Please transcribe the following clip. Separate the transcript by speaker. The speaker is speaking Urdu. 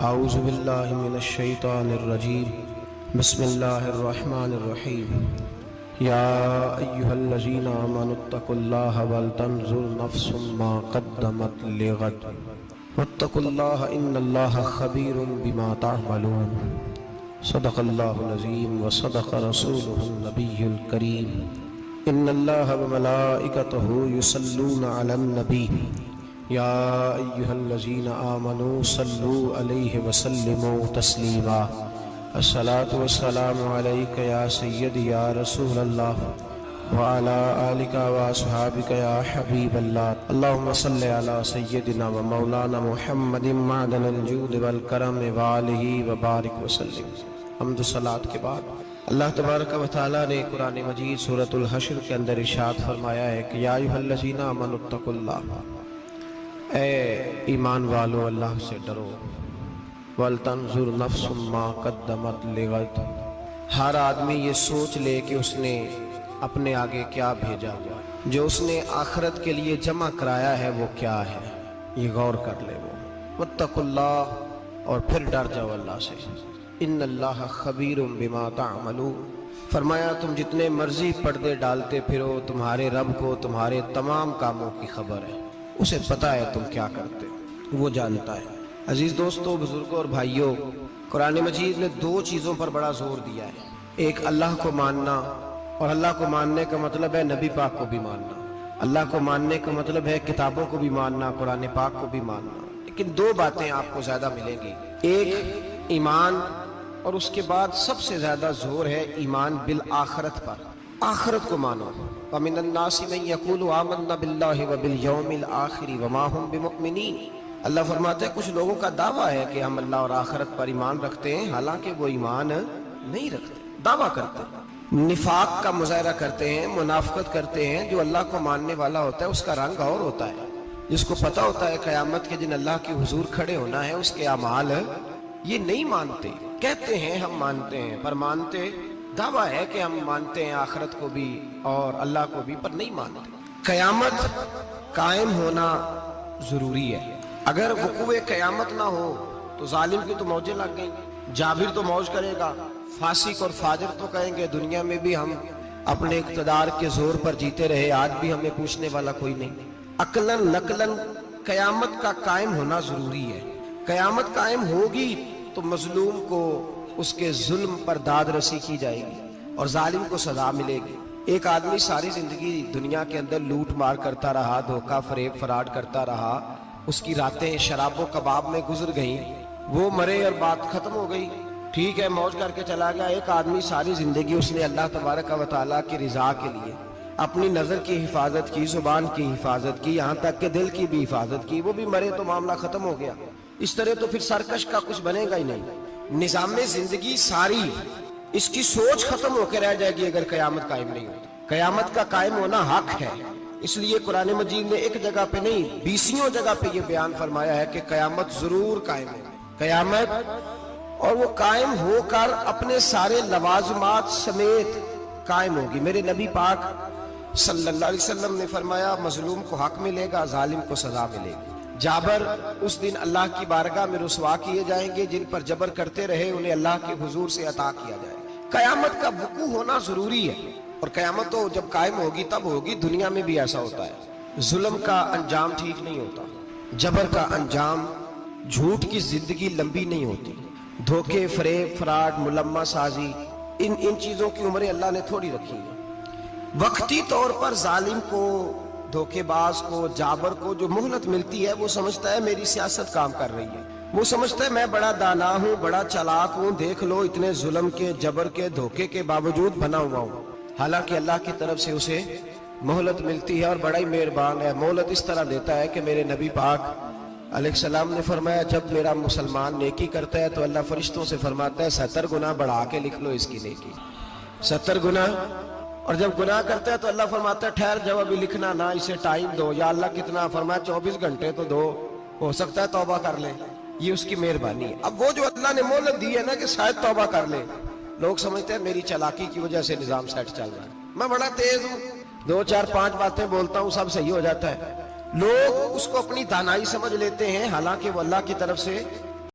Speaker 1: اعوذ باللہ من الشیطان الرجیم بسم اللہ الرحمن الرحیم یا ایہا الذین آمنوا اتقوا اللہ ولتنظر نفس ما قدمت لغد واتقوا اللہ ان اللہ خبیر بما تعملون صدق اللہ العظیم وصدق رسولہ النبی الکریم ان اللہ وملائکتہ یصلون علی النبی یا ایہا الذین آمنوا صلوا علیہ وسلموا تسلیما الصلاۃ والسلام علیک یا سیدی یا رسول اللہ وعلی آلک واصحابک یا حبیب اللہ اللہم صلی علی سیدنا و مولانا محمد معدن الجود والکرم وآلہ وبارک وسلم۔ حمد و صلاۃ کے بعد اللہ تبارک و تعالیٰ نے قرآن مجید سورۃ الحشر کے اندر ارشاد فرمایا ہے کہ یا ایھا الذین آمنوا اتقوا اللہ، اے ایمان والو اللہ سے ڈرو، وَلْتَنْظُرْ نَفْسٌ مَا قَدَّمَتْ لِغَدٍ، ہر آدمی یہ سوچ لے کہ اس نے اپنے آگے کیا بھیجا ہوا، جو اس نے آخرت کے لیے جمع کرایا ہے وہ کیا ہے، یہ غور کر لے وہ۔ وَاتَّقُوا اللَّهَ، اور پھر ڈر جاؤ اللہ سے، ان اللہ خبیر بما تعملون، فرمایا تم جتنے مرضی پردے ڈالتے پھرو، تمہارے رب کو تمہارے تمام کاموں کی خبر ہے، اسے پتہ ہے تم کیا کرتے ہو، وہ جانتا ہے۔ عزیز دوستو، بزرگوں اور بھائیوں، قرآن مجید نے دو چیزوں پر بڑا زور دیا ہے، ایک اللہ کو ماننا، اور اللہ کو ماننے کا مطلب ہے نبی پاک کو بھی ماننا، اللہ کو ماننے کا مطلب ہے کتابوں کو بھی ماننا، قرآن پاک کو بھی ماننا۔ لیکن دو باتیں آپ کو زیادہ ملیں گی، ایک ایمان، اور اس کے بعد سب سے زیادہ زور ہے ایمان بالآخرت پر، آخرت کو مانو۔ وَمِنَ النَّاسِ مَن يَقُولُ آمَنَّا بِاللَّهِ وَبِالْيَوْمِ الْآخِرِ وَمَا هُمْ بِمُؤْمِنِينَ، اللہ فرماتے ہیں کچھ لوگوں کا دعویٰ ہے کہ ہم اللہ اور آخرت پر ایمان رکھتے ہیں، حالانکہ وہ ایمان نہیں رکھتے، دعویٰ کرتے ہیں، نفاق کا مظاہرہ کرتے ہیں، منافقت کرتے ہیں۔ جو اللہ کو ماننے والا ہوتا ہے اس کا رنگ اور ہوتا ہے، جس کو پتہ ہوتا ہے قیامت کے دن اللہ کے حضور کھڑے ہونا ہے، اس کے اعمال یہ نہیں مانتے، کہتے ہیں ہم مانتے ہیں، پر مانتے، دعویٰ ہے کہ ہم مانتے ہیں آخرت کو بھی اور اللہ کو بھی، پر نہیں مانتے۔ قیامت قائم ہونا ضروری ہے، اگر وقوع قیامت نہ ہو تو ظالم کی تو موجیں لگ گئیں، جابر تو موج کرے گا، فاسق اور فاجر تو کہیں گے دنیا میں بھی ہم اپنے اقتدار کے زور پر جیتے رہے، آج بھی ہمیں پوچھنے والا کوئی نہیں۔ عقلاً نقلاً قیامت کا قائم ہونا ضروری ہے۔ قیامت قائم ہوگی تو مظلوم کو اس کے ظلم پر داد رسی کی جائے گی اور ظالم کو سزا ملے گی۔ ایک آدمی ساری زندگی دنیا کے اندر لوٹ مار کرتا رہا، دھوکہ فریب فراڈ کرتا رہا، اس کی راتیں شراب و کباب میں گزر گئیں، وہ مرے اور بات ختم ہو گئی، ٹھیک ہے موج کر کے چلا گیا۔ ایک آدمی ساری زندگی اس نے اللہ تبارک و تعالیٰ کی رضا کے لیے اپنی نظر کی حفاظت کی، زبان کی حفاظت کی، یہاں تک کہ دل کی بھی حفاظت کی، وہ بھی مرے تو معاملہ ختم ہو گیا۔ اس طرح تو پھر سرکش کا کچھ بنے گا ہی نہیں، نظام زندگی ساری اس کی سوچ ختم ہو کے رہ جائے گی اگر قیامت قائم نہیں ہوتی۔ قیامت کا قائم ہونا حق ہے، اس لیے قرآن مجید نے ایک جگہ پہ نہیں 20 جگہ پہ یہ بیان فرمایا ہے کہ قیامت ضرور قائم ہے، قیامت، اور وہ قائم ہو کر اپنے سارے لوازمات سمیت قائم ہوگی۔ میرے نبی پاک صلی اللہ علیہ وسلم نے فرمایا مظلوم کو حق ملے گا، ظالم کو سزا ملے گی۔ جابر اس دن اللہ کی بارگاہ میں رسوا کیے جائیں گے، جن پر جبر کرتے رہے انہیں اللہ کے حضور سے عطا کیا جائے گا۔ قیامت کا وقوع ہونا ضروری ہے، اور قیامت تو جب قائم ہوگی تب ہوگی۔ دنیا میں بھی ایسا ہوتا ہے، ظلم کا انجام ٹھیک نہیں ہوتا، جبر کا انجام، جھوٹ کی زندگی لمبی نہیں ہوتی، دھوکے فریب فراڈ ملمہ سازی، ان چیزوں کی عمریں اللہ نے تھوڑی رکھی ہیں۔ وقتی طور پر ظالم کو، دھوکے باز کو، جابر کو جو مہلت ملتی ہے وہ سمجھتا ہے میری سیاست کام کر رہی ہے، وہ سمجھتا ہے میں بڑا دانا ہوں، بڑا چالاک ہوں، دیکھ لو اتنے ظلم کے، جبر کے، دھوکے کے باوجود بنا ہوا ہوں۔ حالانکہ اللہ کی طرف سے اسے مہلت ملتی ہے اور بڑا ہی مہربان ہے۔ مہلت اس طرح دیتا ہے کہ میرے نبی پاک علیہ السلام نے فرمایا جب میرا مسلمان نیکی کرتا ہے تو اللہ فرشتوں سے فرماتا ہے 70 گنا بڑھا کے لکھ لو اس کی نیکی، 70 گنا، اور جب گناہ کرتا ہے تو اللہ فرماتا ہے ٹھہر جاؤ ابھی لکھنا نہ، اسے ٹائم دو۔ یا اللہ کتنا؟ فرمایا 24 گھنٹے تو دو، ہو سکتا ہے توبہ کر لے، یہ اس کی مہربانی ہے۔ اب وہ جو اللہ نے مہلت دی ہے نا کہ شاید توبہ کر لے، لوگ سمجھتے ہیں میری چالاکی کی وجہ سے نظام سیٹ چل رہا ہے، میں بڑا تیز ہوں، 2 4 5 باتیں بولتا ہوں سب صحیح ہو جاتا ہے۔ لوگ اس کو اپنی دانائی سمجھ لیتے ہیں، حالانکہ وہ اللہ کی طرف سے